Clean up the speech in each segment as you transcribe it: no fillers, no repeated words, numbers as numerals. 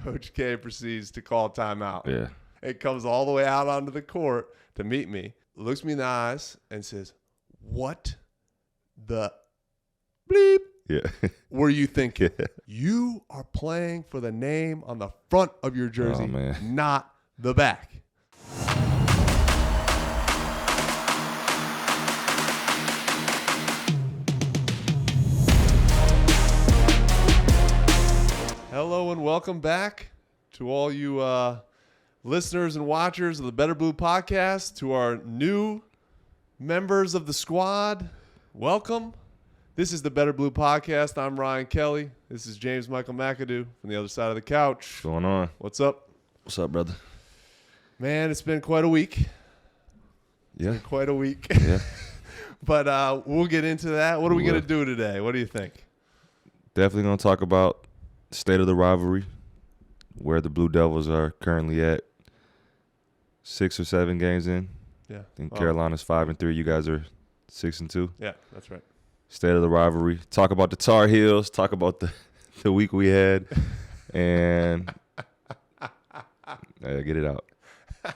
Coach K proceeds to call timeout. Yeah. It comes all the way out onto the court to meet me, looks me in the eyes, and says, "What the bleep were you thinking? You are playing for the name on the front of your jersey, not the back." Hello and welcome back to all you listeners and watchers of the Better Blue podcast, to our new members of the squad. Welcome. This is the Better Blue podcast. I'm Ryan Kelly. This is James Michael McAdoo from the other side of the couch. What's going on? What's up? What's up, brother? Man, it's been quite a week. Yeah. Quite a week. Yeah. But we'll get into that. What are we going to do today? What do you think? Definitely going to talk about state of the rivalry, where the Blue Devils are currently at. 6 or 7 games in. Yeah. I think Carolina's 5-3. You guys are 6-2. Yeah, that's right. State of the rivalry. Talk about the Tar Heels. Talk about the week we had, and get it out.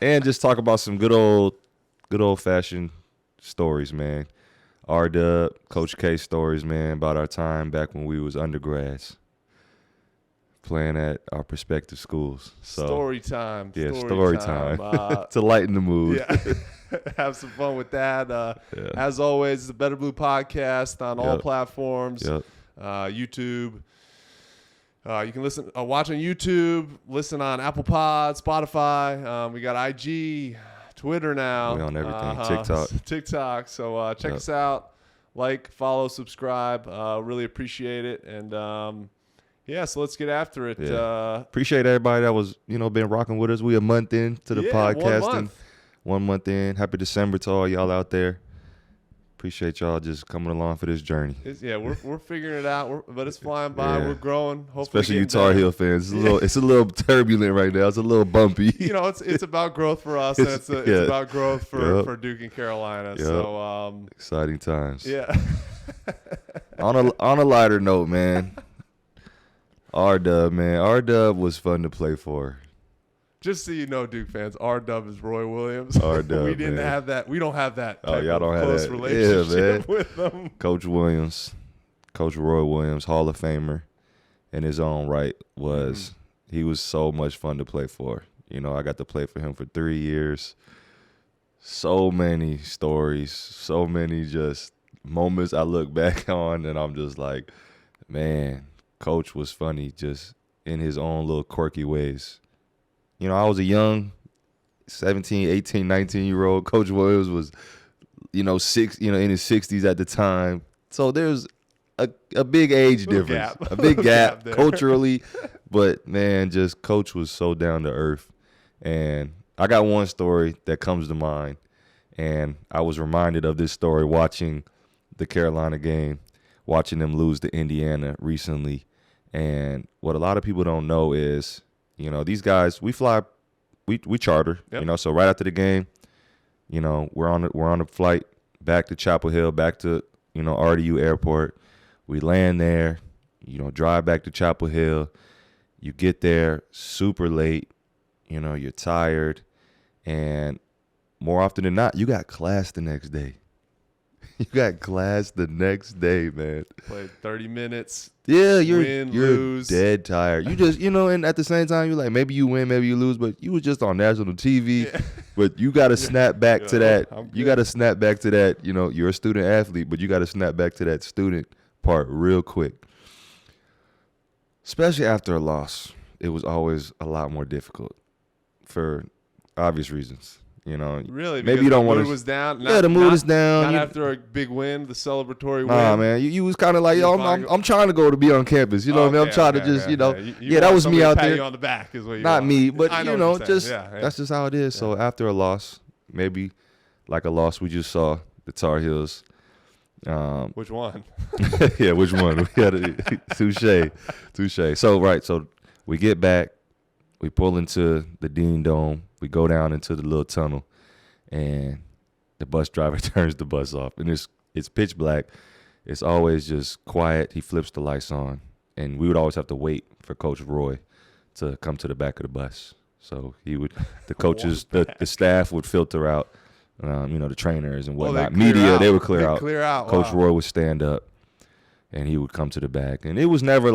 And just talk about some good old fashioned stories, man. R-Dub, Coach K stories, man, about our time back when we was undergrads, playing at our prospective schools. So, story time. Yeah, story time. To lighten the mood. Yeah. Have some fun with that. As always, the Better Blue podcast on all platforms. YouTube. You can listen, watch on YouTube, listen on Apple Pod, Spotify. We got IG, Twitter now. We on everything. TikTok. So check us out. Like, follow, subscribe. Really appreciate it. And so let's get after it. Yeah. Appreciate everybody that was, been rocking with us. We a month into the podcasting. 1 month in. Happy December to all y'all out there. Appreciate y'all just coming along for this journey. We're figuring it out, but it's flying by. Yeah. We're growing. Hopefully, especially you Tar Heel fans. It's a little turbulent right now. It's a little bumpy. It's about growth for us, and it's about growth for Duke and Carolina. Yep. So exciting times. Yeah. on a lighter note, man. R-Dub was fun to play for. Just so you know, Duke fans, R-Dub is Roy Williams. R-Dub, we didn't have that. We don't have that. Y'all don't have close that relationship with them. Coach Roy Williams, Hall of Famer, in his own right, he was so much fun to play for. I got to play for him for 3 years. So many stories, so many just moments I look back on, and I'm just like, man, Coach was funny just in his own little quirky ways. I was a young 17, 18, 19-year-old. Coach Williams was, in his 60s at the time. So there's a big age difference, a big gap culturally. But, man, just Coach was so down to earth. And I got one story that comes to mind. And I was reminded of this story watching the Carolina game, watching them lose to Indiana recently. And what a lot of people don't know is, these guys, we charter, so right after the game, we're on a flight back to Chapel Hill, back to, RDU Airport. We land there, drive back to Chapel Hill. You get there super late, you're tired, and more often than not, you got class the next day. You got class the next day, man. Played 30 minutes. Yeah, you're lose. Dead tired. You just, and at the same time, you're like, maybe you win, maybe you lose, but you was just on national TV. Yeah. But you got to snap back to that. You got to snap back to that. You're a student athlete, but you got to snap back to that student part real quick. Especially after a loss, it was always a lot more difficult for obvious reasons. Really? Maybe you don't want to. The mood was down. The mood is down. Not after a big win, the celebratory win. Nah, man, you was kind of like, I'm trying to be on campus. What I mean? I'm trying to just, that was me out there. Pat you on the back is what you Not want. me, but just that's just how it is. Yeah. So after a loss, maybe like a loss we just saw, the Tar Heels. Which one? Yeah, which one? We had touche. So we get back, we pull into the Dean Dome. We go down into the little tunnel, and the bus driver turns the bus off. And it's pitch black. It's always just quiet. He flips the lights on. And we would always have to wait for Coach Roy to come to the back of the bus. So the coaches, the staff would filter out, the trainers and whatnot. Media, they would clear out. Coach Roy would stand up, and he would come to the back. And it was never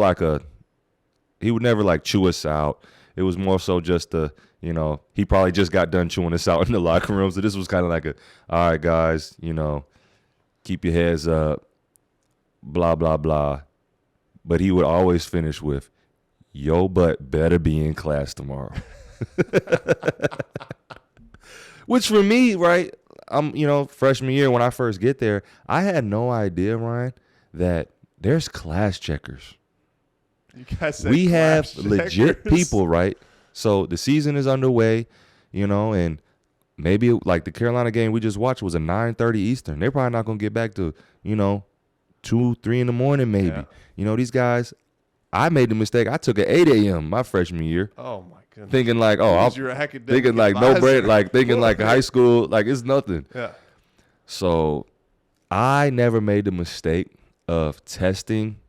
he would never chew us out. It was more so just he probably just got done chewing us out in the locker room. So this was kind of all right, guys, keep your heads up, blah, blah, blah. But he would always finish with, yo, butt better be in class tomorrow. Which for me, right, freshman year when I first get there, I had no idea, Ryan, that there's class checkers. You guys said we have checkers. Legit people, right? So the season is underway, and maybe the Carolina game we just watched was a 9:30 Eastern. They're probably not going to get back to, 2, 3 in the morning maybe. Yeah. These guys, I made the mistake. I took at 8 a.m. my freshman year. Oh, my goodness. Thinking thinking advisor. no bread, thinking high school, it's nothing. Yeah. So I never made the mistake of testing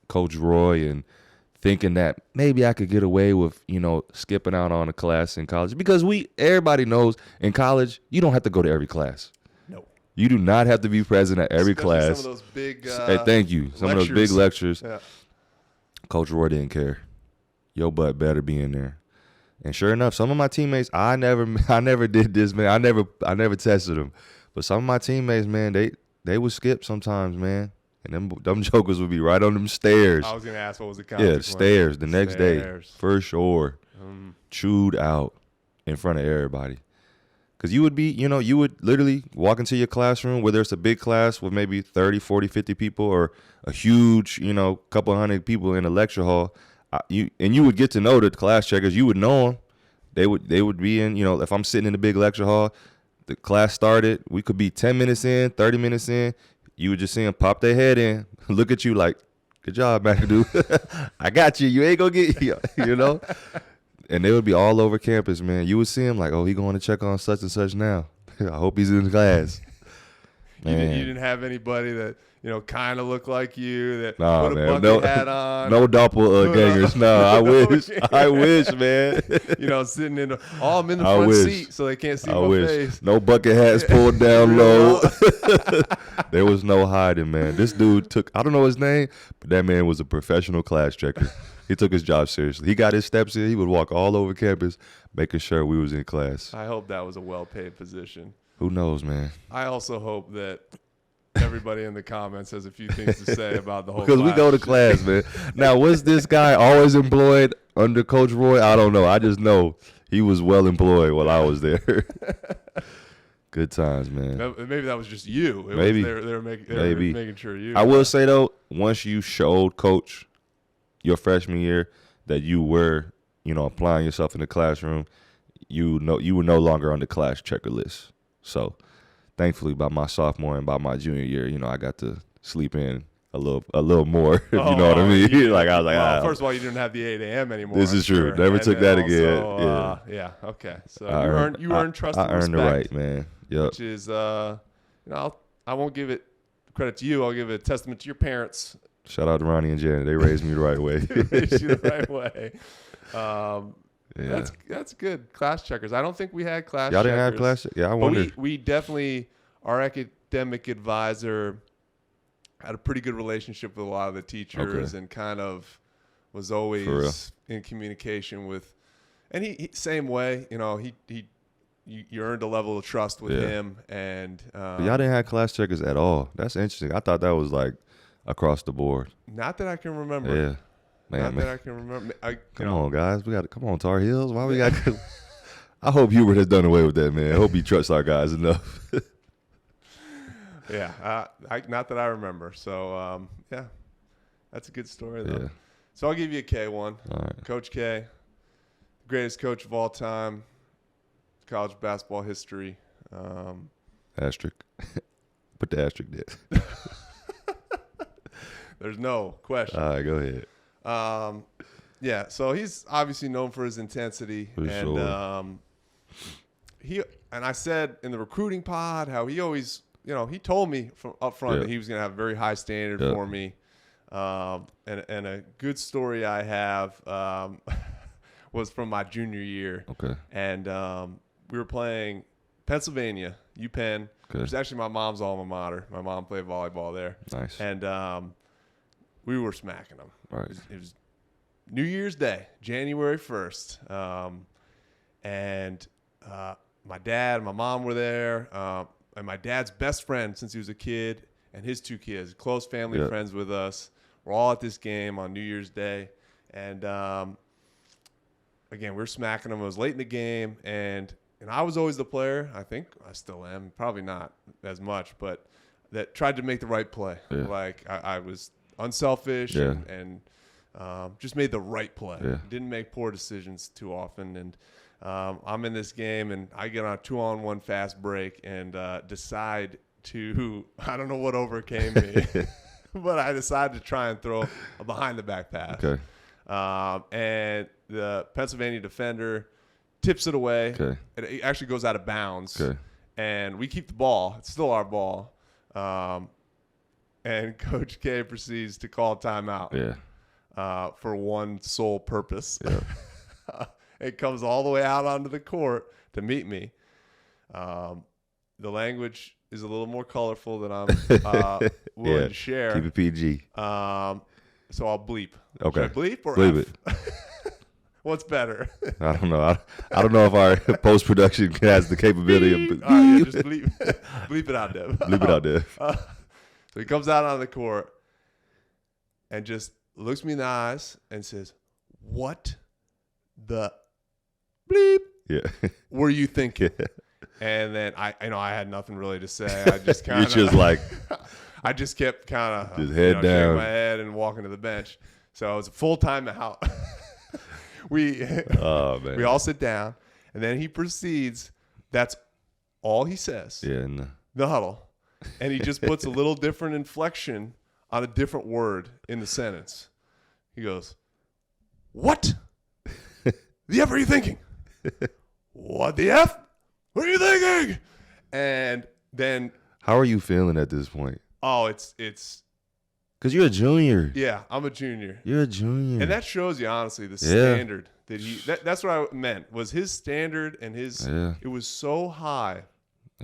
Coach Roy and thinking that maybe I could get away with, skipping out on a class in college. Because everybody knows in college, you don't have to go to every class. No. You do not have to be present at every class. Some of those big thank you. Some of those big lectures. Yeah. Coach Roy didn't care. Your butt better be in there. And sure enough, some of my teammates, I never did this, man. I never tested them. But some of my teammates, man, they would skip sometimes, man. And them jokers would be right on them stairs. I was going to ask what was the consequence. Yeah, stairs the next day, for sure. Chewed out in front of everybody. Because you would be, you would literally walk into your classroom, whether it's a big class with maybe 30, 40, 50 people or a huge, couple hundred people in a lecture hall. You would get to know the class checkers. You would know them. They would be in, if I'm sitting in the big lecture hall, the class started. We could be 10 minutes in, 30 minutes in. You would just see them pop their head in, look at you like, good job, McAdoo. I got you. You ain't going to get, And they would be all over campus, man. You would see him he going to check on such and such now. I hope he's in class. You didn't have anybody that, kind of looked like you that put a bucket hat on. No doppelgangers. No, I wish. I wish, man. Sitting in I'm in the front seat so they can't see my face. No bucket hats pulled down low. There was no hiding, man. This dude I don't know his name, but that man was a professional class checker. He took his job seriously. He got his steps in. He would walk all over campus making sure we was in class. I hope that was a well-paid position. Who knows, man? I also hope that everybody in the comments has a few things to say about the whole because we go to class, man. Now, was this guy always employed under Coach Roy? I don't know. I just know he was well employed while I was there. Good times, man. Maybe that was just you. Maybe. They were making sure you. I will say, though, once you showed Coach your freshman year that you were, applying yourself in the classroom, you were no longer on the class checker list. So, thankfully, by my sophomore and by my junior year, I got to sleep in a little more. If you know what I mean? I was like, first of all, you didn't have the 8 a.m. anymore. This is true. Never took that again. Yeah. Okay. So you earned trust. I earned the right, man. Yep. Which is, I won't give it credit to you. I'll give it a testament to your parents. Shout out to Ronnie and Janet. They raised me the right way. They raised you the right way. Yeah. That's good. Class checkers. I don't think we had class checkers. Y'all didn't have class checkers? Yeah, I wonder. But we definitely, our academic advisor had a pretty good relationship with a lot of the teachers and kind of was always in communication with, and he same way, you earned a level of trust with him. And but y'all didn't have class checkers at all. That's interesting. I thought that was across the board. Not that I can remember. Yeah. Man. That I can remember. Come on, guys. Come on, Tar Heels. Why we got I hope Hubert has done away with that, man. I hope he trusts our guys enough. Yeah. Not that I remember. So, that's a good story, though. Yeah. So I'll give you a K1. All right. Coach K, greatest coach of all time, college basketball history. Asterisk. Put the asterisk there. There's no question. All right, go ahead. So he's obviously known for his intensity. For sure. And I said in the recruiting pod how he always, he told me from up front that he was going to have a very high standard for me. And a good story I have was from my junior year. Okay. And we were playing Pennsylvania, UPenn, Okay. which is actually my mom's alma mater. My mom played volleyball there. Nice. And we were smacking them. Right. It was New Year's Day, January 1st. And my dad and my mom were there. And my dad's best friend since he was a kid and his 2 kids, close family friends with us. We're all at this game on New Year's Day. And, again, we were smacking them. It was late in the game. And I was always the player. I think I still am. Probably not as much, but that tried to make the right play. Yeah. Like I was unselfish and just made the right play. Yeah. Didn't make poor decisions too often. And I'm in this game, and I get on a 2-on-1 fast break and decide to – I don't know what overcame me, but I decided to try and throw a behind-the-back pass. Okay. And the Pennsylvania defender tips it away. Okay. It actually goes out of bounds. Okay. And we keep the ball. It's still our ball. And Coach K proceeds to call a timeout. Yeah. For one sole purpose. Yeah. It comes all the way out onto the court to meet me. The language is a little more colorful than I'm willing to share. Keep it PG. So I'll bleep. Okay. Should I bleep or Bleep F? What's better? I don't know. I don't know if our post production has the capability of All right, yeah, just bleep, bleep it out, Dev. bleep it out there. So he comes out on the court and just looks me in the eyes and says, "What the bleep Yeah. were you thinking?" And then I had nothing really to say. I just kind of You're just like I just kept kind of just head shaking down. my head and walking to the bench. So it was a full timeout. Oh man. We all sit down, and then he proceeds. That's all he says. Yeah. No. The huddle. And he just puts a little different inflection on a different word in the sentence. He goes, "What the F are you thinking? What the F? What are you thinking?" And then, How are you feeling at this point? oh, it's Because you're a junior. yeah, I'm a junior. You're a junior. And that shows you, honestly, the standard that that's what I meant, was his standard and his, it was so high.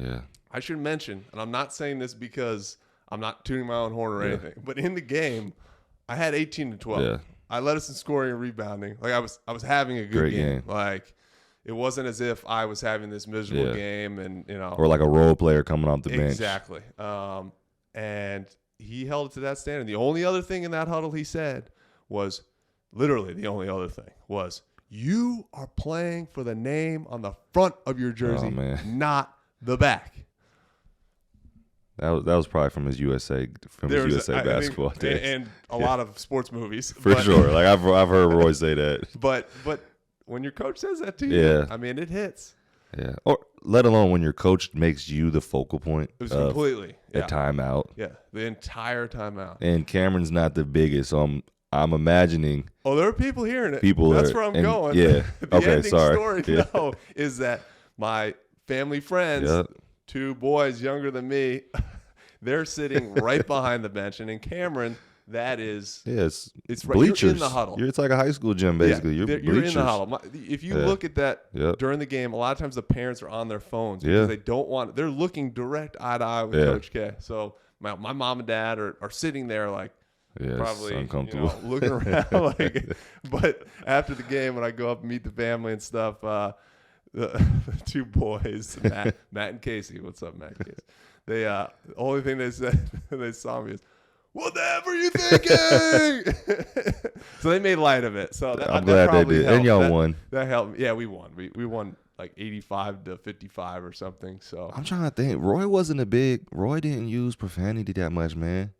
Yeah. I should mention, and I'm not saying this because I'm not tooting my own horn or anything, but in the game, I had 18 to 12. Yeah. I led us in scoring and rebounding. Like I was having a good Great game. game. Like it wasn't as if I was having this miserable game, and Or like a role player coming off the bench. Exactly. And he held it to that standard. The only other thing in that huddle he said was, literally the only other thing was, "You are playing for the name on the front of your jersey, not the back." That was probably from his USA basketball days. And a lot of sports movies. For sure. Like I've heard Roy say that. But when your coach says that to you, I mean, it hits. Yeah. Or let alone when your coach makes you the focal point. It was completely a timeout. Yeah, the entire timeout. And Cameron's not the biggest, so I'm imagining. Oh, there are people hearing it. People That's where I'm going. Yeah. The Okay. ending Sorry. story is that my family friends, 2 boys younger than me, they're sitting right behind the bench, and in Cameron, that is it's right. Bleachers. You're in the huddle. It's like a high school gym basically. Yeah, you're in the huddle. If you look at that during the game, a lot of times the parents are on their phones because they don't want. They're looking direct eye to eye with Coach K. So my mom and dad are sitting there like probably uncomfortable, looking around. But after the game, when I go up and meet the family and stuff, the 2 boys, Matt and Casey. What's up, Matt and Casey? They the only thing they said when they saw me is, "What the F are you thinking?" So they made light of it. So I'm glad they did. And y'all won. That helped. Yeah, we won. We won like 85 to 55 or something. So I'm trying to think. Roy didn't use profanity that much, man.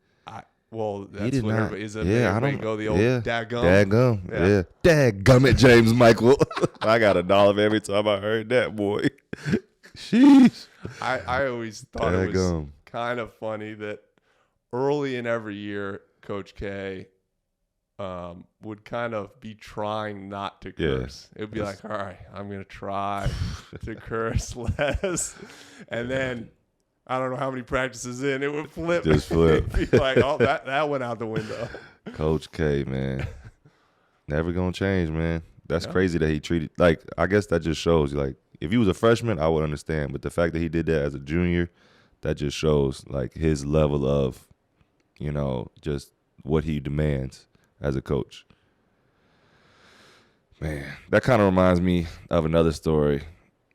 Well, He that's did what not. is a Yeah, I way don't to go. The old dadgum. Dadgum. Yeah. Dadgum it, James Michael. I got $1 every time I heard that, boy. Sheesh. I always thought it was kind of funny that early in every year, Coach K would kind of be trying not to curse. It would be like, "All right, I'm going to try to curse less." And then I don't know how many practices in, it would flip. Just flip. It'd be like, "Oh, that went out the window." Coach K, man. Never going to change, man. that's crazy that he treated, like, I guess that just shows, like, if he was a freshman, I would understand. But the fact that he did that as a junior, that just shows, like, his level of, just what he demands as a coach. Man, that kind of reminds me of another story,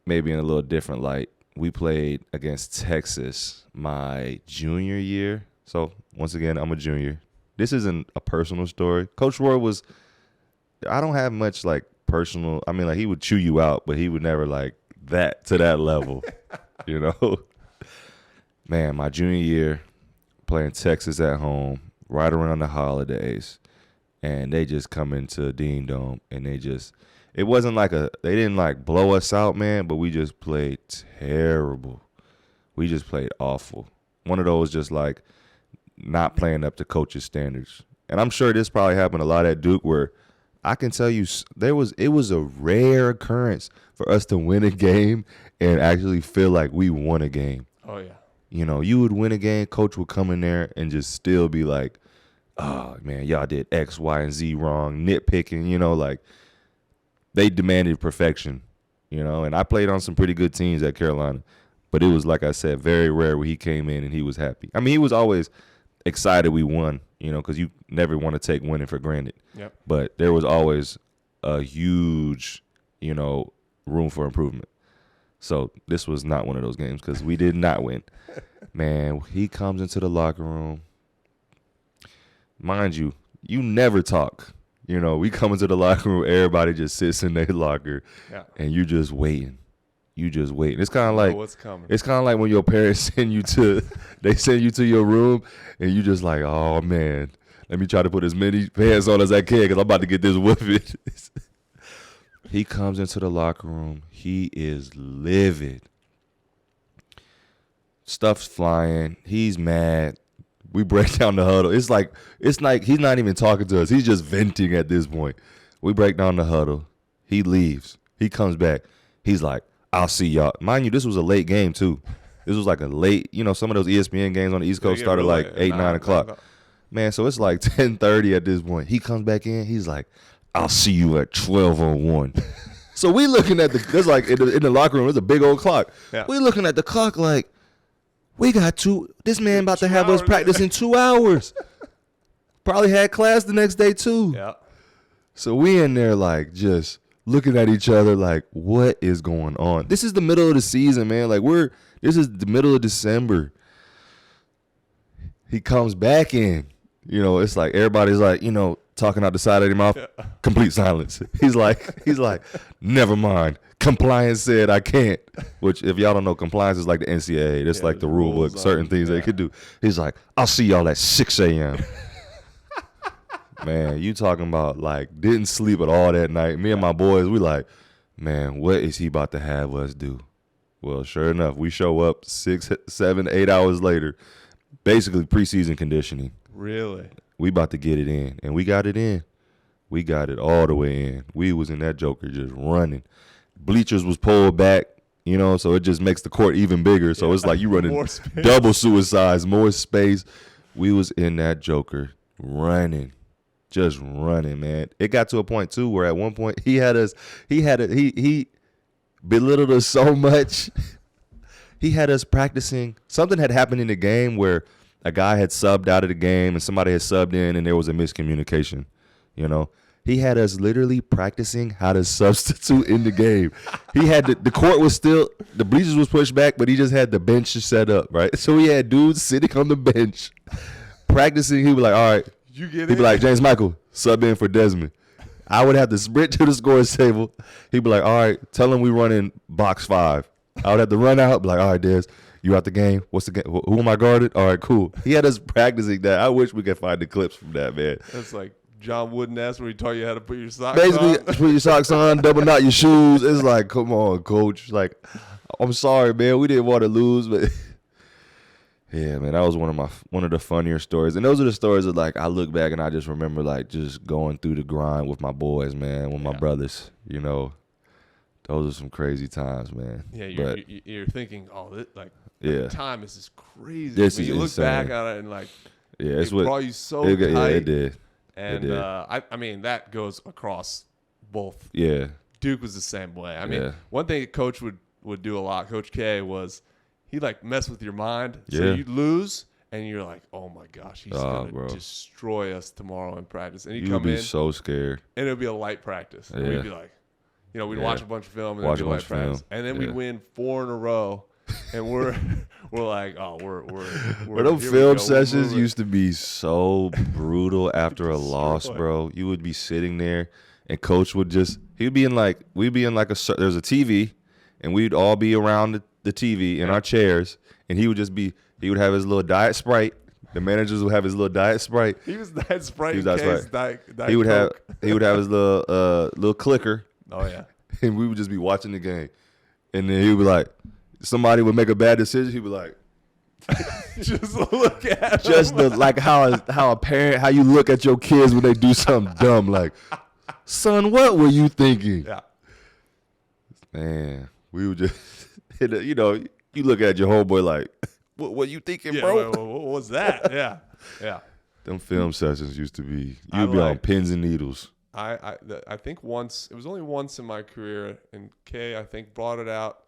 maybe in a little different light. We played against Texas my junior year. So, once again, I'm a junior. This isn't a personal story. Coach Roy I don't have much, like, personal. I mean, like, he would chew you out, but he would never, like, to that level, Man, my junior year, playing Texas at home, right around the holidays, and they just come into Dean Dome, and it wasn't like they didn't, like, blow us out, man, but we just played terrible. We just played awful. One of those just, like, not playing up to coach's standards. And I'm sure this probably happened a lot at Duke, where I can tell you it was a rare occurrence for us to win a game and actually feel like we won a game. Oh, yeah. You would win a game, coach would come in there and just still be like, oh, man, y'all did X, Y, and Z wrong, nitpicking, like they demanded perfection, and I played on some pretty good teams at Carolina, but it was, like I said, very rare where he came in and he was happy. I mean, he was always excited we won, because you never want to take winning for granted. Yep. But there was always a huge, room for improvement. So this was not one of those games because we did not win. Man, he comes into the locker room. Mind you, you never talk. We come into the locker room, everybody just sits in their locker, and you're just waiting. You just wait. It's kind of like what's coming. It's kind of like when your parents send you to your room, and you just like, oh man, let me try to put as many pants on as I can because I'm about to get this whipping. He comes into the locker room. He is livid. Stuff's flying. He's mad. We break down the huddle. It's like he's not even talking to us. He's just venting at this point. We break down the huddle. He leaves. He comes back. He's like, I'll see y'all. Mind you, this was a late game, too. This was like a late, some of those ESPN games on the East Coast started like 8, 9 o'clock. Man, so it's like 10:30 at this point. He comes back in. He's like, I'll see you at 12:01. So we looking at there's like in the locker room, there's a big old clock. Yeah. We looking at the clock like, we got this man about to have us practice in 2 hours. Probably had class the next day, too. Yeah. So we in there like just looking at each other like, what is going on? This is the middle of the season, man. Like this is the middle of December. He comes back in. It's like everybody's like, talking out the side of their mouth. Yeah. Complete silence. He's like, never mind. Compliance said I can't. Which, if y'all don't know, compliance is like the NCAA. That's like the rule book. Certain things they could do. He's like, I'll see y'all at 6 a.m. Man, you talking about like didn't sleep at all that night. Me and my boys, we like, man, what is he about to have us do? Well, sure enough, we show up 6, 7, 8 hours later, basically preseason conditioning. Really? We about to get it in, and we got it in. We got it all the way in. We was in that joker just running. Bleachers was pulled back, so it just makes the court even bigger. So it's like you running double suicides, more space. We was in that joker running, just running, man. It got to a point too where at one point he belittled us so much. He had us practicing. Something had happened in the game where a guy had subbed out of the game and somebody had subbed in and there was a miscommunication, He had us literally practicing how to substitute in the game. He had the court was still, the bleachers was pushed back, but he just had the bench set up, right? So he had dudes sitting on the bench practicing. He was like, all right. He'd be like, James Michael, sub in for Desmond. I would have to sprint to the scores table. He'd be like, all right, tell him we run in box 5. I would have to run out, be like, all right, Des, you out the game? What's the game? Who am I guarded? All right, cool. He had us practicing that. I wish we could find the clips from that, man. That's like John Wooden-esque where he taught you how to put your socks on. Basically, put your socks on, double knot your shoes. It's like, come on, coach. Like, I'm sorry, man. We didn't want to lose, but yeah, man, that was one of the funnier stories. And those are the stories that, like, I look back and I just remember, like, just going through the grind with my boys, man, with my brothers, Those are some crazy times, man. Yeah, you're thinking, time is just crazy. This when is you look insane. back at it and like, yeah, it brought you so tight. Yeah, it did. And it did. I mean that goes across both. Yeah. Duke was the same way. I mean, Yeah. one thing a coach would do a lot, Coach K, was he'd like mess with your mind. So Yeah. you'd lose, and you're like, oh my gosh, he's going bro. to destroy us tomorrow in practice. And he'd You would come be in, so scared. and it would be a light practice. And Yeah. we'd be like, we'd Yeah. watch a bunch of film, and Watch then a do light bunch of practice. film. And then Yeah. we'd win 4 in a row, and we're like, oh, we're But those here we film go. sessions We're- used to be so brutal after a loss, Destroy. bro. You would be sitting there, and coach would we'd be in like there's a TV, and we'd all be around the TV in our chairs, and he would have his little Diet Sprite. The managers would have his little Diet Sprite. He was that Sprite. He was in that case Sprite. Diet He would Coke. have his little clicker, Oh yeah. and we would just be watching the game, and then he would be like, somebody would make a bad decision, he'd be like. Just look at Just him. like how a parent, how you look at your kids when they do something dumb, like, son, what were you thinking? Yeah. Man, we would just, you look at your homeboy like, what you thinking, Yeah, bro? what was that? Yeah. Yeah. Them film sessions used to be, I you'd be on like- pins and needles. I think once, it was only once in my career, and Kay, I think, brought it out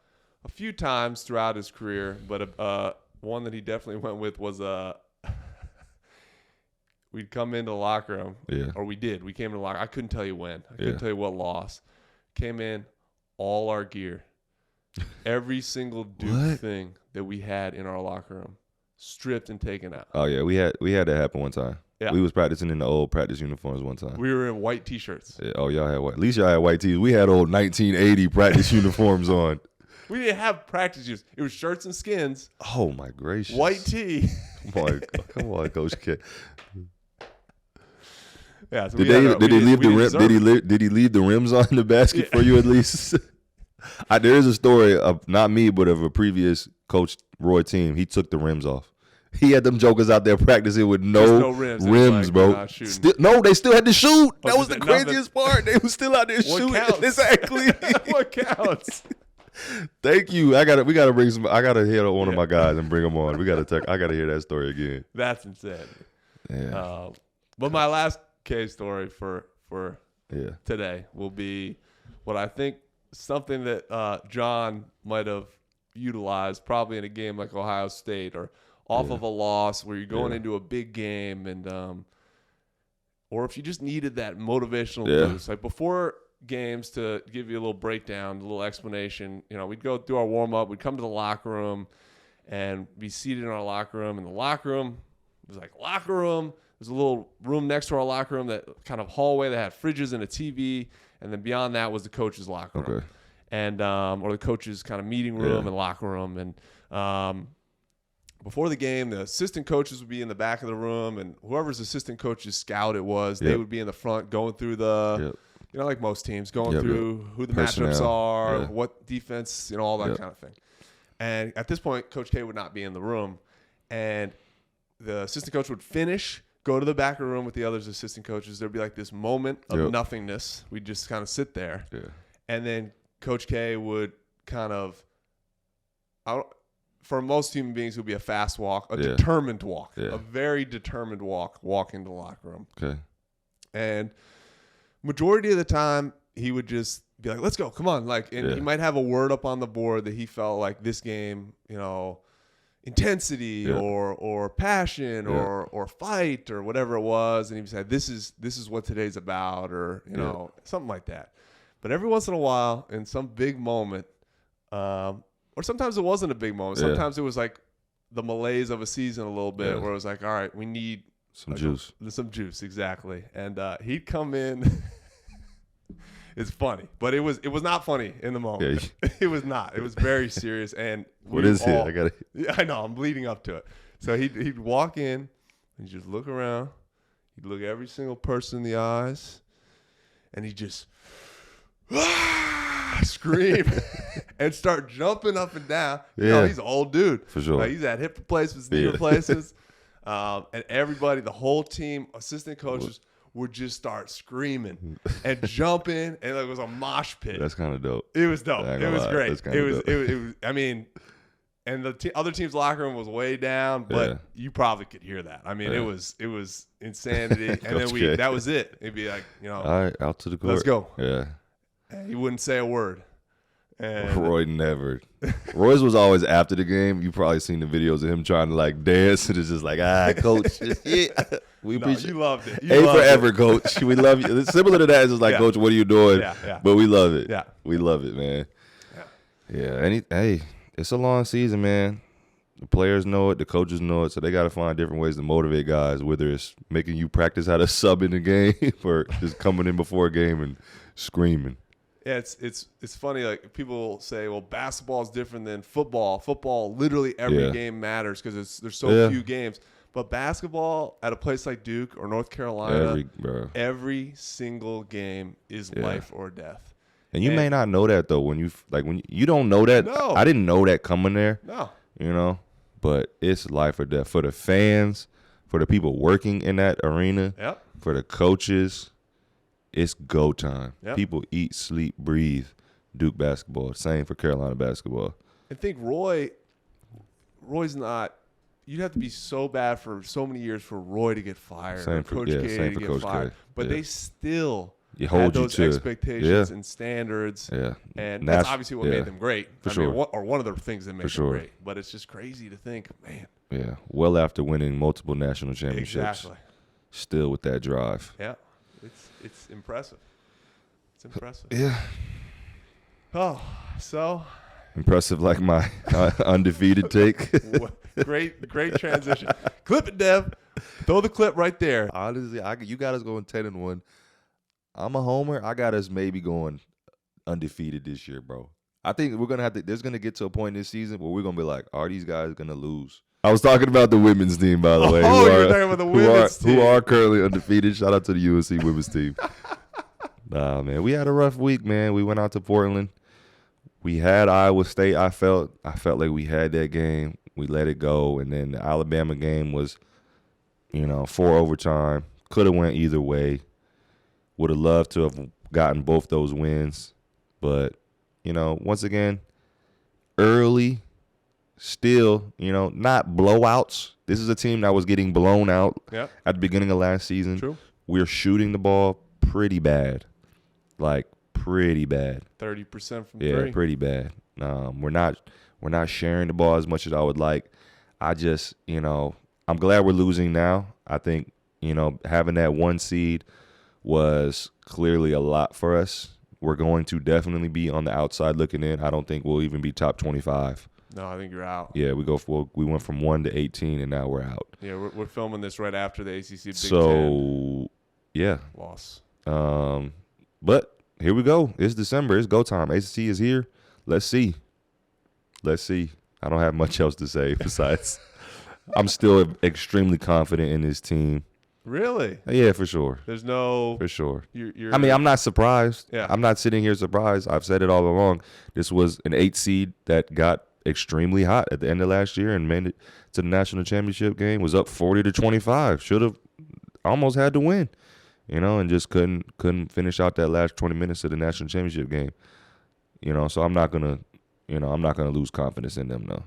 a few times throughout his career, but one that he definitely went with was we'd come into the locker room, Yeah. or we came into the locker. I couldn't tell you when. I couldn't Yeah. tell you what loss. Came in, all our gear, every single Duke What? thing that we had in our locker room, stripped and taken out. Oh yeah, we had that happen one time. Yeah. We was practicing in the old practice uniforms one time. We were in white T-shirts. Yeah, oh, y'all had white. At least y'all had white tees. We had old 1980 practice uniforms on. We didn't have practice shoes. It was shirts and skins, Oh my gracious! white tee. Come on, Coach K. Yeah. So Did we had a- he we leave the we rim? deserved- Did he leave the rims on the basket Yeah. for you at least? There is a story of not me, but of a previous coach Roy team. He took the rims off. He had them jokers out there practicing with Just no no rims. It was like, bro. we're not shooting. They still had to shoot. That was just the nothing. craziest part. They was still out there What shooting. counts? Exactly. What counts? Thank you. We gotta bring some. I gotta hit one of Yeah. my guys and bring him on. I gotta hear that story again. That's insane. Yeah. But my last case story for Yeah. today will be what I think something that John might have utilized probably in a game like Ohio State or off Yeah. of a loss where you're going Yeah. into a big game and or if you just needed that motivational Yeah. boost. Like before games, to give you a little breakdown, a little explanation, we'd go through our warm-up, we'd come to the locker room and be seated in our locker room. And the locker room was like locker room. There's a little room next to our locker room, that kind of hallway that had fridges and a TV. And then beyond that was the coach's locker room. Okay. And or the coach's kind of meeting room Yeah. and locker room. And before the game, the assistant coaches would be in the back of the room, and whoever's assistant coach's scout it was, they Yep. would be in the front going through the, Yep. like most teams, going Yep, through who the Personnel. matchups are, Yeah. what defense, all that Yep. kind of thing. And at this point, Coach K would not be in the room, and the assistant coach would finish, go to the back of the room with the other assistant coaches. There'd be like this moment of Yep. nothingness. We'd just kind of sit there. Yeah. And then Coach K would kind of, for most human beings, it would be a fast walk, a Yeah. determined walk, Yeah. a very determined walk into the locker room. Okay. And majority of the time, he would just be like, let's go, come on. And Yeah. he might have a word up on the board that he felt like this game, intensity Yeah. or passion Yeah. or fight or whatever it was. And he said, this is what today's about, or, something like that. But every once in a while, in some big moment, or sometimes it wasn't a big moment. Yeah. Sometimes it was like the malaise of a season a little bit, Yeah. where it was like, all right, we need Some juice. some juice, exactly. And he'd come in. It's funny, but it was not funny in the moment. Yeah. It was not. It was very serious. And What is it? I gotta. Yeah, I know. I'm leading up to it. So he'd walk in and just look around. He'd look every single person in the eyes, and he'd just scream and start jumping up and down. Yeah. He's an old dude. For sure. He's had hip replacements, knee Yeah. replacements. And everybody, the whole team, assistant coaches, would just start screaming and jumping, and it was a mosh pit. That's kind of dope. It was dope. I ain't It gonna was lie. great. That's kinda It was, dope. it was. I mean, And the other team's locker room was way down, but you probably could hear that. I mean, it was insanity. And then that was it. It'd be like, all right, out to the court. Let's go. Yeah. And he wouldn't say a word. And Roy never. Roy's was always after the game. You probably seen the videos of him trying to like dance, and it's just like, coach, we appreciate. You loved it. Forever, coach. We love you. It's similar to that. It's just like, coach, what are you doing? Yeah. But we love it. Yeah, we love it, man. Yeah. It's a long season, man. The players know it. The coaches know it. So they got to find different ways to motivate guys, whether it's making you practice how to sub in the game or just coming in before a game and screaming. Yeah, it's funny. Like people say, well, basketball is different than football. Football, literally every game matters because there's so few games. But basketball at a place like Duke or North Carolina, every single game is life or death. And you may not know that though. When you don't know that. No. I didn't know that coming there. No. You know, but it's life or death for the fans, for the people working in that arena, for the coaches. It's go time. Yep. People eat, sleep, breathe Duke basketball. Same for Carolina basketball. I think Roy's not – you'd have to be so bad for so many years for Roy to get fired or Coach K to get fired. But they still had those expectations and standards. Yeah. And that's obviously what made them great. For sure. Or one of the things that made them great. But it's just crazy to think, man. Yeah. Well after winning multiple national championships. Exactly. Still with that drive. Yeah. It's impressive. It's impressive. Yeah. Oh, so impressive, like my undefeated take. Great transition. Clip it, Dev. Throw the clip right there. Honestly, you got us going 10-1. I'm a homer. I got us maybe going undefeated this year, bro. I think we're gonna have to. There's gonna get to a point this season where we're gonna be like, are these guys gonna lose? I was talking about the women's team, by the way. Oh, you're talking about the women's team. Who are currently undefeated. Shout out to the UNC women's team. Nah, man. We had a rough week, man. We went out to Portland. We had Iowa State. I felt like we had that game. We let it go. And then the Alabama game was, 4 overtime. Could have went either way. Would have loved to have gotten both those wins. But, once again, early. Still, not blowouts. This is a team that was getting blown out at the beginning of last season. True. We're shooting the ball pretty bad. Like, pretty bad. 30% from three. Yeah, pretty bad. We're not sharing the ball as much as I would like. I just, I'm glad we're losing now. I think, having that 1 seed was clearly a lot for us. We're going to definitely be on the outside looking in. I don't think we'll even be top 25. No, I think you're out. Yeah, we went from 1 to 18, and now we're out. Yeah, we're filming this right after the ACC Big Ten. Yeah. Loss. But here we go. It's December. It's go time. ACC is here. Let's see. I don't have much else to say besides I'm still extremely confident in this team. Really? Yeah, for sure. There's no – For sure. You're I'm not surprised. Yeah. I'm not sitting here surprised. I've said it all along. This was an 8 seed that got extremely hot at the end of last year and made it to the national championship game. Was up 40-25. Should have almost had to win, and just couldn't finish out that last 20 minutes of the national championship game. So I'm not gonna lose confidence in them though.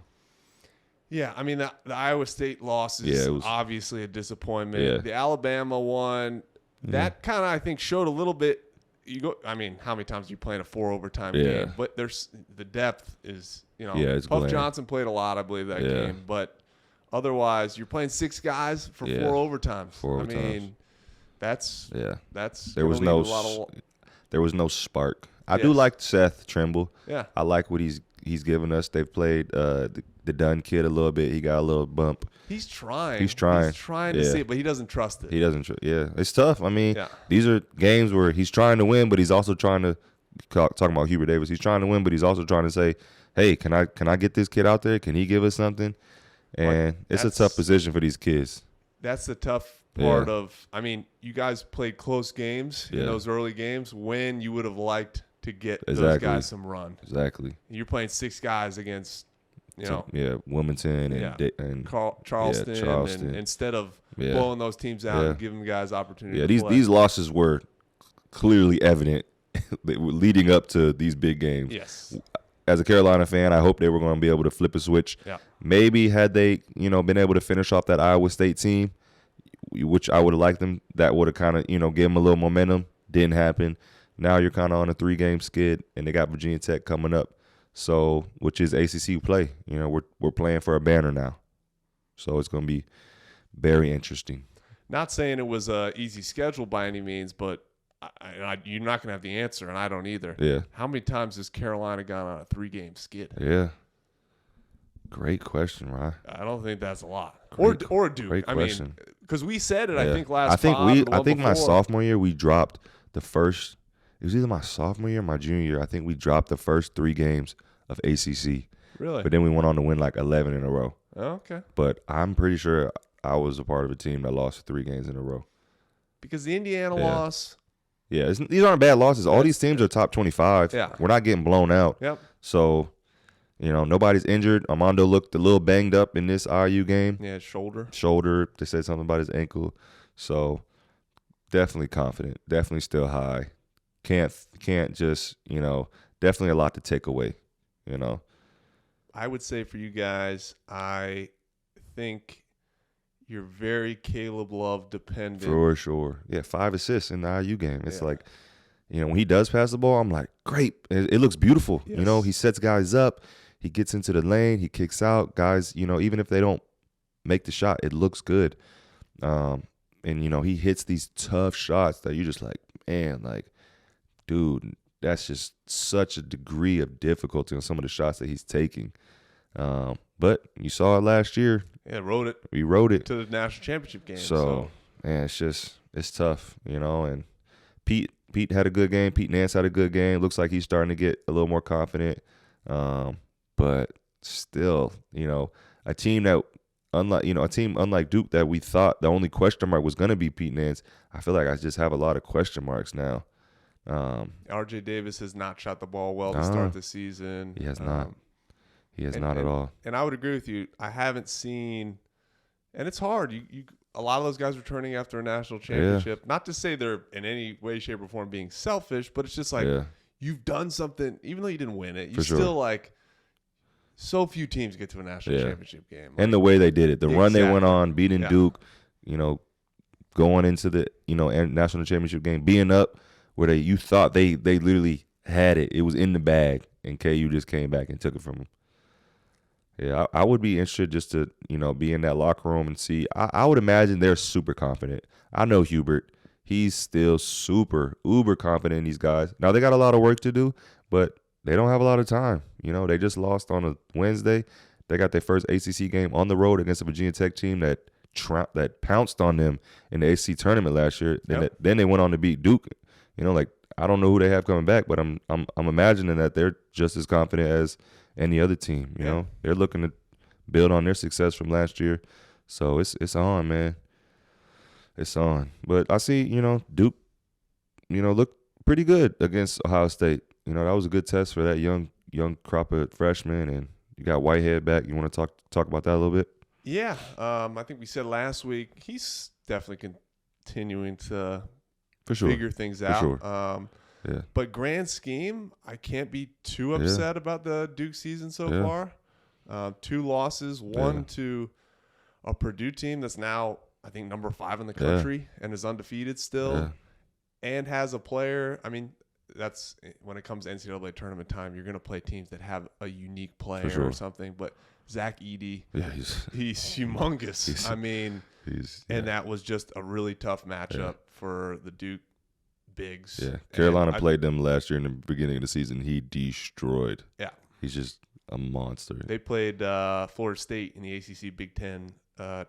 Yeah, I mean the Iowa State loss is obviously a disappointment. Yeah. The Alabama one, that kind of I think showed a little bit. How many times are you playing a 4 overtime game? But there's the depth is, it's Puff glaring. Johnson played a lot, I believe, that game. But otherwise, you're playing 6 guys for 4 overtimes. 4 overtimes. I mean, that's there was no spark. I do like Seth Trimble. Yeah, I like what he's given us. They've played the Dunn kid a little bit. He got a little bump. He's trying to see it, but he doesn't trust it. He doesn't. It's tough. I mean, these are games where he's trying to win, but he's also trying to talking about Hubert Davis. He's trying to win, but he's also trying to say, "Hey, can I get this kid out there? Can he give us something?" And it's a tough position for these kids. That's the tough part of. I mean, you guys played close games in those early games when you would have liked to get those guys some run. Exactly. You're playing 6 guys against. Wilmington and Charleston. And instead of blowing those teams out and giving guys opportunity to play. These losses were clearly evident leading up to these big games. Yes. as a Carolina fan, I hope they were going to be able to flip a switch. Yeah. Maybe had they, been able to finish off that Iowa State team, which I would have liked them, that would have kind of, give them a little momentum. Didn't happen. Now you're kind of on a 3-game skid, and they got Virginia Tech coming up, so which is ACC play. We're playing for a banner now, so it's going to be very interesting. Not saying it was a easy schedule by any means, but you're not going to have the answer, and I don't either. Yeah. How many times has Carolina gone on a 3-game skid? Yeah. Great question, Ryan. I don't think that's a lot. Great, or Duke. Great question. Because we said it, I Yeah. think last I think pod, I think my before. sophomore year we dropped the first. It was either my sophomore year or my junior year. I think we dropped the first 3 games of ACC. Really? But then we went on to win like 11 in a row. Oh, okay. But I'm pretty sure I was a part of a team that lost 3 games in a row. Because the Indiana Yeah. loss. Yeah, these aren't bad losses. All these teams are top 25. Yeah. We're not getting blown out. Yep. So, nobody's injured. Armando looked a little banged up in this IU game. Yeah, shoulder. They said something about his ankle. So, definitely confident. Definitely still high. Can't just, definitely a lot to take away, I would say for you guys, I think you're very Caleb Love dependent. For sure. Yeah, 5 assists in the IU game. It's Yeah. like, when he does pass the ball, I'm like, great. It looks beautiful. Yes. He sets guys up. He gets into the lane. He kicks out. Guys, even if they don't make the shot, it looks good. And, he hits these tough shots that you're just like, man, like, dude, that's just such a degree of difficulty on some of the shots that he's taking. But you saw it last year. Yeah, We rode it to the national championship game. So, man, it's tough, and Pete had a good game. Pete Nance had a good game. Looks like he's starting to get a little more confident. But still, a team unlike Duke that we thought the only question mark was going to be Pete Nance. I feel like I just have a lot of question marks now. RJ Davis has not shot the ball well to start the season. He has not. He has not at all. And I would agree with you. I haven't seen, and it's hard. You a lot of those guys returning after a national championship. Yeah. Not to say they're in any way, shape, or form being selfish, but it's just like you've done something, even though you didn't win it. You still like. So few teams get to a national championship game, and the way they did it, the run they went on, beating Duke, going into the national championship game, being up where you thought they literally had it. It was in the bag, and KU just came back and took it from them. Yeah, I would be interested just to, be in that locker room and see. I would imagine they're super confident. I know Hubert. He's still super, uber confident in these guys. Now, they got a lot of work to do, but they don't have a lot of time. They just lost on a Wednesday. They got their first ACC game on the road against a Virginia Tech team that pounced on them in the ACC tournament last year. Then they went on to beat Duke. I don't know who they have coming back, but I'm imagining that they're just as confident as any other team. They're looking to build on their success from last year. So it's on, man. It's on. But I see, Duke, look pretty good against Ohio State. That was a good test for that young crop of freshmen, and you got Whitehead back. You want to talk about that a little bit? Yeah, I think we said last week he's definitely continuing to figure things out. For sure. Yeah. But grand scheme, I can't be too upset about the Duke season so far. 2 losses, one to a Purdue team that's now, I think, number 5 in the country and is undefeated still, and has a player. I mean, that's when it comes to NCAA tournament time, you're going to play teams that have a unique player or something. But Zach Edey, he's humongous. And that was just a really tough matchup for the Duke bigs. Yeah, Carolina played them last year in the beginning of the season. He destroyed. Yeah, he's just a monster. They played Florida State in the ACC Big Ten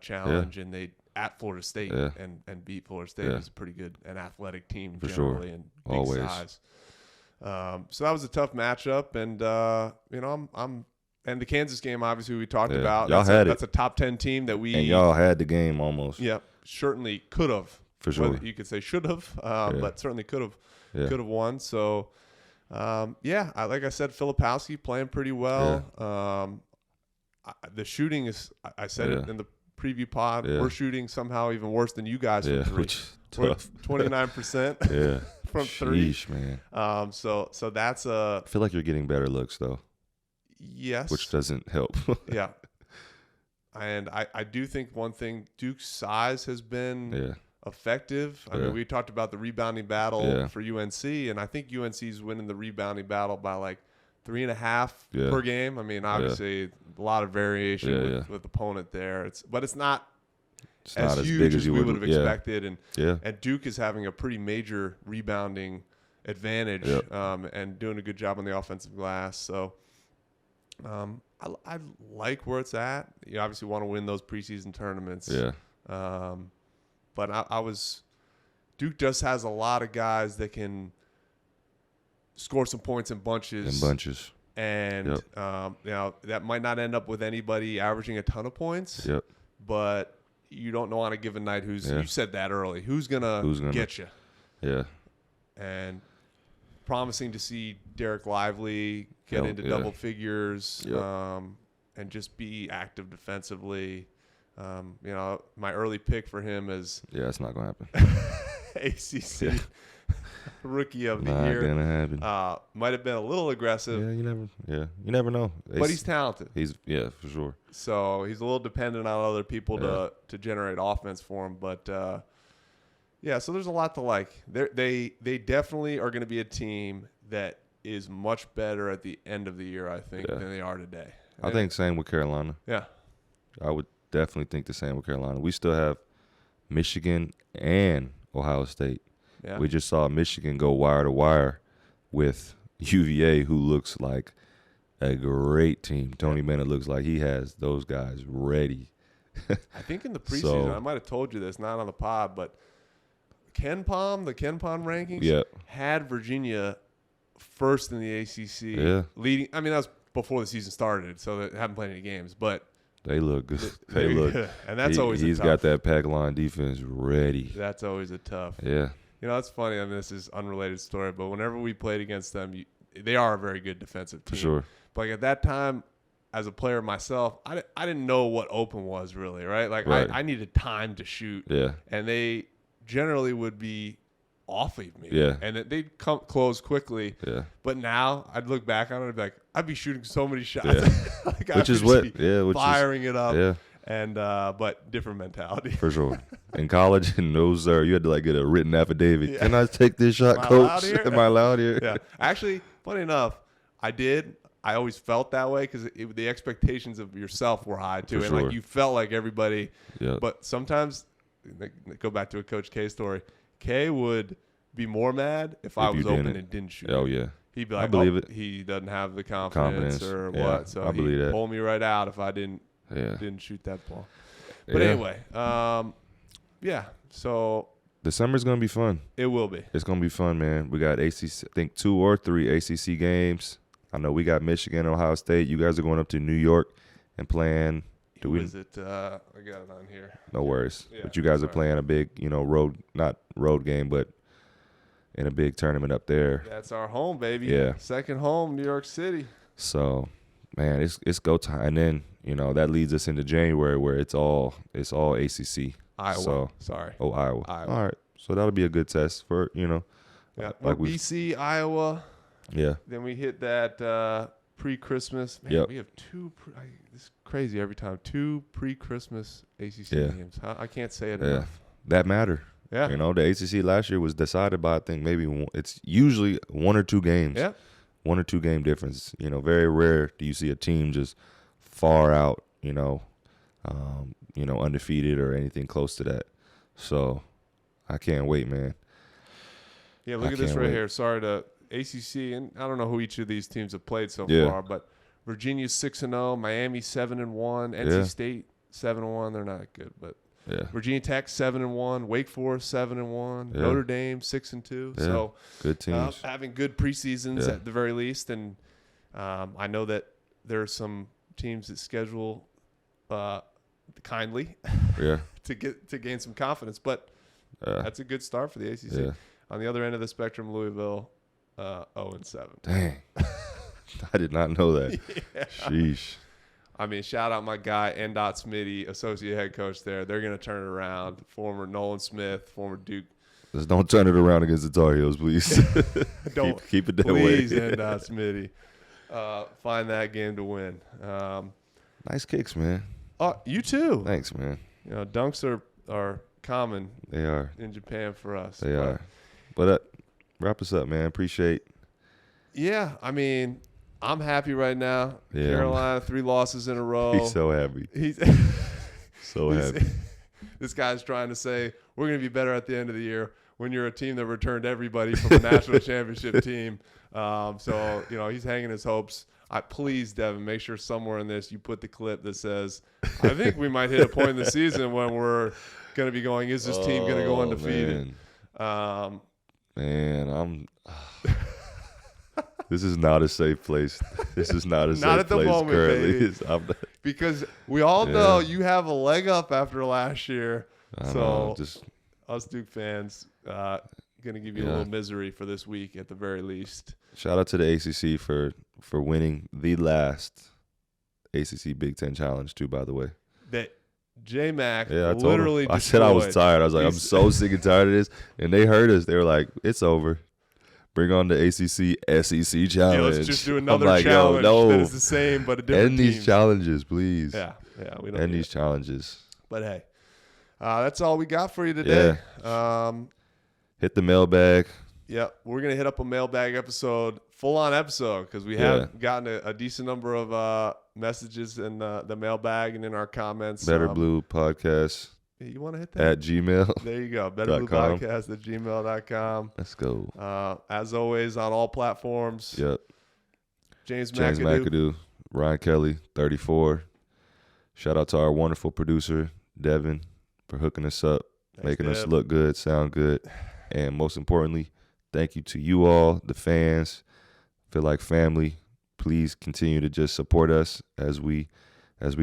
Challenge, and they at Florida State and beat Florida State. It was a pretty good and athletic team for generally sure. And big size. So that was a tough matchup, and I'm and the Kansas game obviously we talked about. That's a top 10 team that we and y'all had the game almost. Yeah, certainly could have. For sure. You could say should have, but certainly could have won. So, like I said, Filipowski playing pretty well. The shooting is, I said it in the preview pod, we're shooting somehow even worse than you guys from 3. Which tough. 29% from 3. Man. So that's a. I feel like you're getting better looks though. Yes. which doesn't help. Yeah. And I do think one thing, Duke's size has been effective. I mean, we talked about the rebounding battle for UNC, and I think UNC's winning the rebounding battle by like 3.5 per game. I mean, obviously a lot of variation with opponent there. But it's not as huge big as you we would have expected. And Duke is having a pretty major rebounding advantage and doing a good job on the offensive glass. So I like where it's at. You obviously want to win those preseason tournaments. Yeah. But Duke just has a lot of guys that can score some points in bunches. And that might not end up with anybody averaging a ton of points. Yep. But you don't know on a given night you said that early, who's gonna get you. Yeah. And promising to see Derek Lively get into double figures and just be active defensively. My early pick for him is it's not gonna happen. ACC Rookie of the Year. Not gonna happen. Might have been a little aggressive. You never know. But he's talented. He's for sure. So he's a little dependent on other people to generate offense for him. But so there's a lot to like. They definitely are going to be a team that is much better at the end of the year, I think, than they are today. I think same with Carolina. Yeah. I would definitely think the same with Carolina. We still have Michigan and Ohio State. Yeah. We just saw Michigan go wire to wire with UVA, who looks like a great team. Tony Bennett looks like he has those guys ready. I think in the preseason, I might have told you this, not on the pod, but the Ken Pom rankings had Virginia first in the ACC. Yeah. Leading. I mean, that was before the season started, so they haven't played any games, but they look good. They look. And that's always he's got that pack line defense ready. That's always a tough. Yeah. It's funny. I mean, this is an unrelated story, but whenever we played against them, they are a very good defensive team. For sure. But like at that time, as a player myself, I didn't know what open was really, right? Like I needed time to shoot. Yeah. And they generally would be off of me. Yeah. And they'd come close quickly. Yeah. But now I'd look back on it and be like, I'd be shooting so many shots. Yeah. Which is firing it up. Yeah. And but different mentality. For sure. In college, and you had to like get a written affidavit. Yeah. Can I take this shot, coach? Am I allowed here? Yeah. Actually, funny enough, I did. I always felt that way because the expectations of yourself were high too, and like you felt like everybody. Yeah. But sometimes, go back to a Coach K story. K would be more mad if I was open and didn't shoot. Oh yeah. He'd be like, I believe it. He doesn't have the confidence or what. So I believe that. He'd pull me right out if I didn't shoot that ball. But anyway, so the summer's gonna be fun. It will be. It's gonna be fun, man. We got ACC, I think 2 or 3 ACC games. I know we got Michigan, Ohio State. You guys are going up to New York and playing. Is it? I got it on here. No worries. Yeah, but you guys are playing a big, not road game, but in a big tournament up there. That's our home, baby. Yeah. Second home, New York City. So, man, it's go time. And then, that leads us into January where it's all ACC. Iowa. So, sorry. Oh, Iowa. All right. So that'll be a good test for, Yeah. Like BC, Iowa. Yeah. Then we hit that pre-Christmas. Man, we have it's crazy every time. 2 pre-Christmas ACC games. I can't say it enough. That matter. Yeah. The ACC last year was decided by, I think, maybe it's usually 1 or 2 games. Yeah. 1 or 2 game difference. Very rare do you see a team just far out, undefeated or anything close to that. So I can't wait, man. Yeah, look at this right here. Sorry to ACC, and I don't know who each of these teams have played so far, but Virginia's 6-0, Miami 7-1, NC State 7-1. They're not good, but Virginia Tech 7-1, Wake Forest 7-1, Notre Dame 6-2. Yeah. So good teams, having good preseasons at the very least, and I know that there are some teams that schedule kindly to gain some confidence, but that's a good start for the ACC. Yeah. On the other end of the spectrum, Louisville 0-7. Dang, I did not know that. Yeah. Sheesh. I mean, shout out my guy, N.Dot Smitty, associate head coach there. They're going to turn it around. Former Nolan Smith, former Duke. Just don't turn it around against the Tar Heels, please. Don't keep it that way. Please, way. N.Dot Smitty. find that game to win. Nice kicks, man. Oh, you too. Thanks, man. You know, dunks are common. They are in Japan for us. They are. But wrap us up, man. Appreciate. Yeah, I mean, I'm happy right now. Yeah, Carolina, 3 losses in a row. He's so happy. He's so happy. This guy's trying to say we're going to be better at the end of the year when you're a team that returned everybody from a national championship team. So, you know, he's hanging his hopes. Please, Devin, make sure somewhere in this you put the clip that says, I think we might hit a point in the season when we're going to be going, is this team going to go undefeated? Man, this is not a safe place. This is not a not safe at the place moment, currently. Because we all know you have a leg up after last year. So us Duke fans going to give you a little misery for this week at the very least. Shout out to the ACC for winning the last ACC Big Ten Challenge too, by the way. That J-Mac literally I said I was tired. I was like, I'm so sick and tired of this. And they heard us. They were like, it's over. Bring on the ACC SEC challenge. Yeah, let's just do another challenge that is the same but a different End these challenges, please. Yeah, we don't end these challenges. But hey, that's all we got for you today. Yeah. Hit the mailbag. Yeah, we're going to hit up a mailbag episode, full-on episode, because we have gotten a decent number of messages in the mailbag and in our comments. Better Blue Podcast. You want to hit that? At Gmail. There you go. Better Blue Podcast at gmail.com. Let's go. As always, on all platforms. Yep. James McAdoo. Ryan Kelly, 34. Shout out to our wonderful producer, Devin, for hooking us up, making us look good, sound good. And most importantly, thank you to you all, the fans. Feel like family. Please continue to just support us as we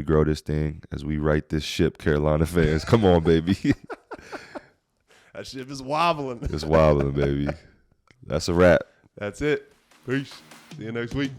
grow this thing, as we right this ship, Carolina fans. Come on, baby. That ship is wobbling. It's wobbling, baby. That's a wrap. That's it. Peace. See you next week.